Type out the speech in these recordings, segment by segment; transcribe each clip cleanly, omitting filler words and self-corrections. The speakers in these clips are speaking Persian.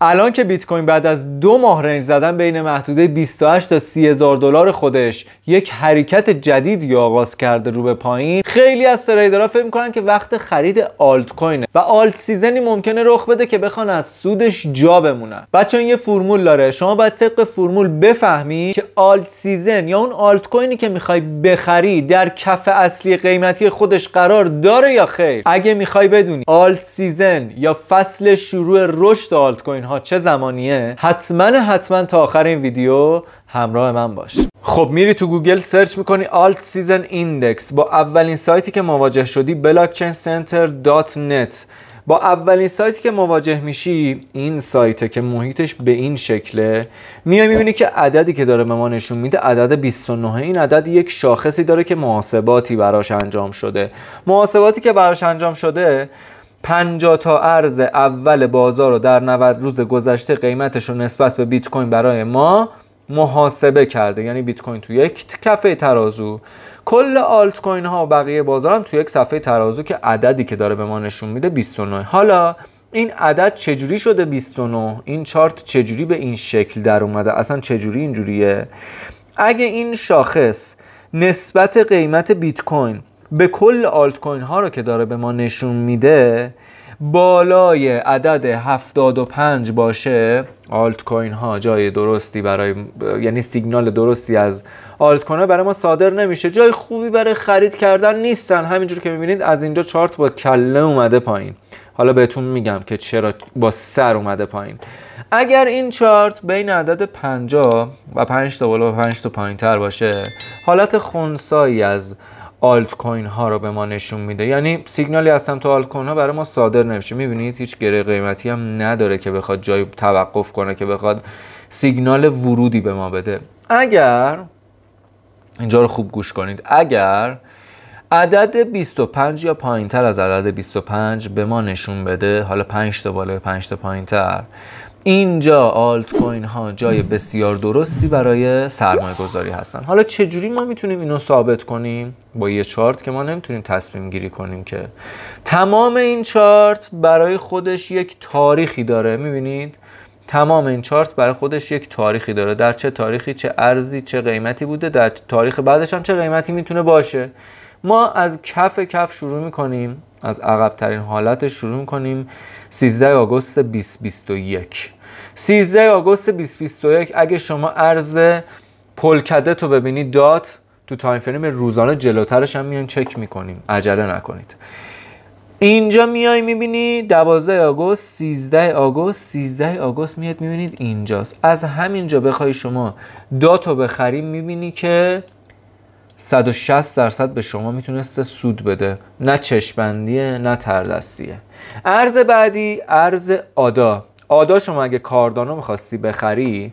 الان که بیت کوین بعد از 2 ماه رنج زدن بین محدوده 28 تا 30,000 دلار خودش یک حرکت جدیدی آغاز کرده رو به پایین، خیلی از تریدرها فکر میکنن که وقت خرید آلت کوینه و آلت سیزنی ممکنه رخ بده که بخوان از سودش جا بمونن. بچه‌ها یه فرمول داره، شما باید طبق فرمول بفهمی که آلت سیزن یا اون آلت کوینی که میخوای بخری در کف اصلی قیمتی خودش قرار داره یا خیر. اگه میخوای بدونی آلت سیزن یا فصل شروع رشد آلت کوین ها چه زمانیه، حتما تا آخر این ویدیو همراه من باش. خب میری تو گوگل سرچ میکنی آلت سیزن ایندکس، با اولین سایتی که مواجه شدی blockchaincenter.net. با اولین سایتی که مواجه میشی این سایته که محیطش به این شکله، میای میبینی که عددی که داره به ما نشون میده عدد 29. این عدد یک شاخصی داره که محاسباتی براش انجام شده. محاسباتی که براش انجام شده 50 تا ارز اول بازار رو در 90 روز گذشته قیمتش رو نسبت به بیت کوین برای ما محاسبه کرده. یعنی بیت کوین تو یک کفه ترازو، کل آلت کوین ها و بقیه بازار هم تو یک صفحه ترازو که عددی که داره به ما نشون میده 29. حالا این عدد چجوری شده 29؟ این چارت چجوری به این شکل در اومده؟ اصلا چجوری اینجوریه؟ اگه این شاخص نسبت قیمت بیت کوین به کل آلت کوین ها رو که داره به ما نشون میده بالای عدد 75 باشه، آلت کوین ها جای درستی برای، یعنی سیگنال درستی از آلت کوین ها برای ما صادر نمیشه، جای خوبی برای خرید کردن نیستن. همینجور که میبینید از اینجا چارت با کله اومده پایین. حالا بهتون میگم که چرا با سر اومده پایین. اگر این چارت بین عدد 50 و 5 تا بالا و 5 تا پایین تر باشه، حالت خنثایی از آلت کوین ها رو به ما نشون میده، یعنی سیگنالی از سمت آلت کوین ها برای ما صادر نمیشه. میبینید هیچ گره قیمتی هم نداره که بخواد جای توقف کنه، که بخواد سیگنال ورودی به ما بده. اگر اینجا رو خوب گوش کنید، اگر عدد 25 یا پایین تر از عدد 25 به ما نشون بده، حالا 5 تا بالا 5 تا پایین تر، اینجا آلت کوین ها جای بسیار درستی برای سرمایه گذاری هستن. حالا چجوری ما میتونیم اینو ثابت کنیم؟ با یه چارت که ما نمیتونیم تصمیم گیری کنیم که. تمام این چارت برای خودش یک تاریخی داره. میبینید تمام این چارت برای خودش یک تاریخی داره، در چه تاریخی چه ارزی چه قیمتی بوده، در تاریخ بعدش هم چه قیمتی میتونه باشه. ما از کف شروع میکنیم، از عقب ترین حالتش شروع میکنیم. 13 آگوست 2021 13 آگوست 2021 اگه شما ارز پولکدت رو ببینید، دات تو تایم فریم روزانه جلوترش هم میان چک میکنیم، عجله نکنید. اینجا میای میبینی 12 آگوست 13 آگوست 13 آگوست میاد میبینید اینجاست. از همینجا بخوای شما دات رو بخریم میبینی که 160% به شما میتونسته سود بده، نه چشمبندیه نه تردستیه. ارز بعدی ارز آدا شما اگه کاردانو میخواستی بخری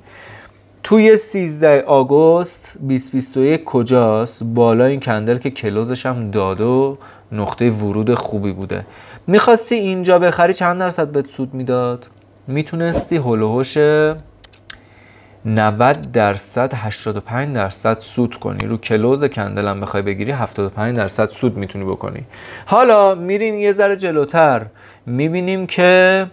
توی 13 آگوست 2021 کجاست؟ بالا این کندل که کلوزش هم داده و نقطه ورود خوبی بوده. میخواستی اینجا بخری چند درصد بهت سود میداد؟ میتونستی هلوهوش 90% 85% سود کنی. رو کلوز کندل هم بخوای بگیری 75% سود میتونی بکنی. حالا میریم یه ذره جلوتر، میبینیم که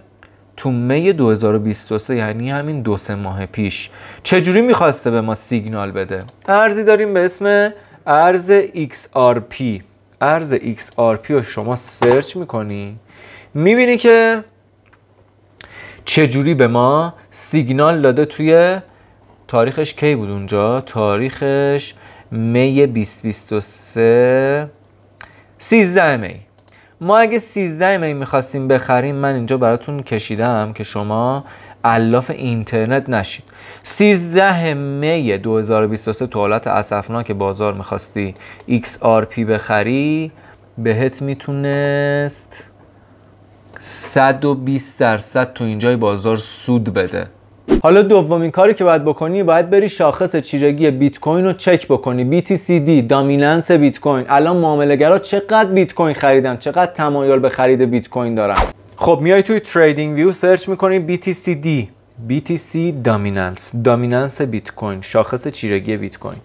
تو می 2023 یعنی همین 2-3 ماه پیش چجوری میخواسته به ما سیگنال بده؟ ارزی داریم به اسم ارز XRP. ارز XRP رو شما سرچ میکنی میبینی که چجوری به ما سیگنال داده. توی تاریخش کی بود اونجا؟ تاریخش می 2023 13 می. ما اگه 13 می میخواستیم بخریم، من اینجا براتون کشیدم که شما علاف اینترنت نشید. 13 می 2023 تو حالت اسفناک بازار میخواستی XRP بخری، بهت میتونست 120% تو اینجای بازار سود بده. حالا دومین کاری که باید بکنی، باید بری شاخص چیرگی بیت کوین رو چک بکنی. BTCD، دامیننس بیت کوین. الان معامله‌گرا چقدر بیت کوین خریدن، چقدر تمایل به خرید بیت کوین دارن. خب میای توی تریدینگ ویو سرچ میکنی BTC دامیننس بیت کوین، شاخص چیرگی بیت کوین.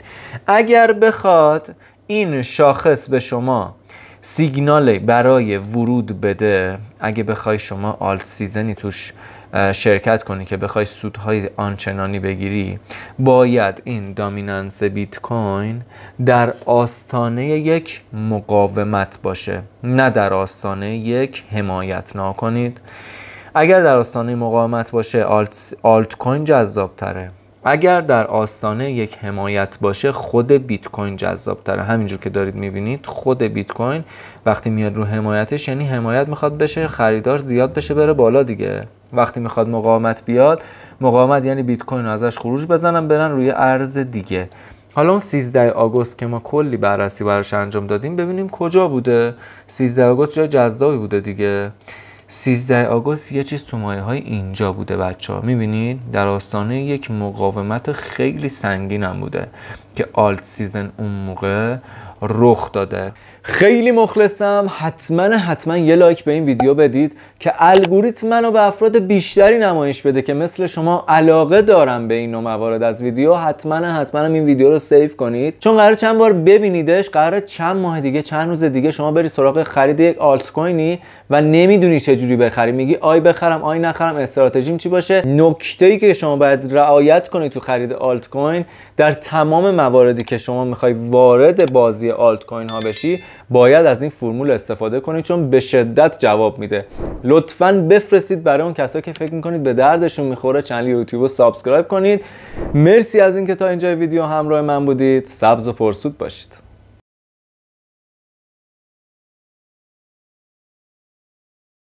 اگر بخواد این شاخص به شما سیگنال برای ورود بده، اگه بخوای شما آلت سیزنی توش شرکت کنی که بخوای سودهای آنچنانی بگیری، باید این دامیننس بیت کوین در آستانه یک مقاومت باشه، نه در آستانه یک حمایت. نکنید اگر در آستانه مقاومت باشه آلت کوین جذاب تره، اگر در آستانه یک حمایت باشه خود بیت کوین جذاب تره. همینجور که دارید میبینید خود بیت کوین وقتی میاد رو حمایتش، یعنی حمایت میخواد بشه، خریدار زیاد بشه بره بالا دیگه. وقتی میخواد مقاومت بیاد، مقاومت یعنی بیت کوین ازش خروج بزنن برن روی ارز دیگه. حالا اون 13 آگوست که ما کلی بررسی براش انجام دادیم، ببینیم کجا بوده. 13 آگوست جای جذابی بوده دیگه. 13 آگوست یه چیز تو مایه های اینجا بوده بچه‌ها، میبینید در آستانه یک مقاومت خیلی سنگین هم بوده که آلت سیزن اون موقع رخ داده. خیلی مخلصم، حتما یه لایک به این ویدیو بدید که الگوریتم منو به افراد بیشتری نمایش بده که مثل شما علاقه دارن به این نوع موارد از ویدیو. حتما این ویدیو رو سیو کنید، چون قراره چند بار ببینیدش. قراره چند ماه دیگه، چند روز دیگه شما بری سراغ خرید یک آلت کوینی و نمیدونی چه جوری بخری، میگی آی بخرم آی نخرم، استراتژیم چی باشه. نکته‌ای که شما باید رعایت کنید تو خرید آلت کوین، در تمام مواردی که شما میخوای وارد بازی آلت کوین ها بشی، باید از این فرمول استفاده کنید، چون به شدت جواب میده. لطفاً بفرستید برای اون کسایی که فکر میکنید به دردشون میخوره. کانال یوتیوب رو سابسکرایب کنید. مرسی از اینکه تا اینجای ویدیو همراه من بودید. سبز و پرسود باشید.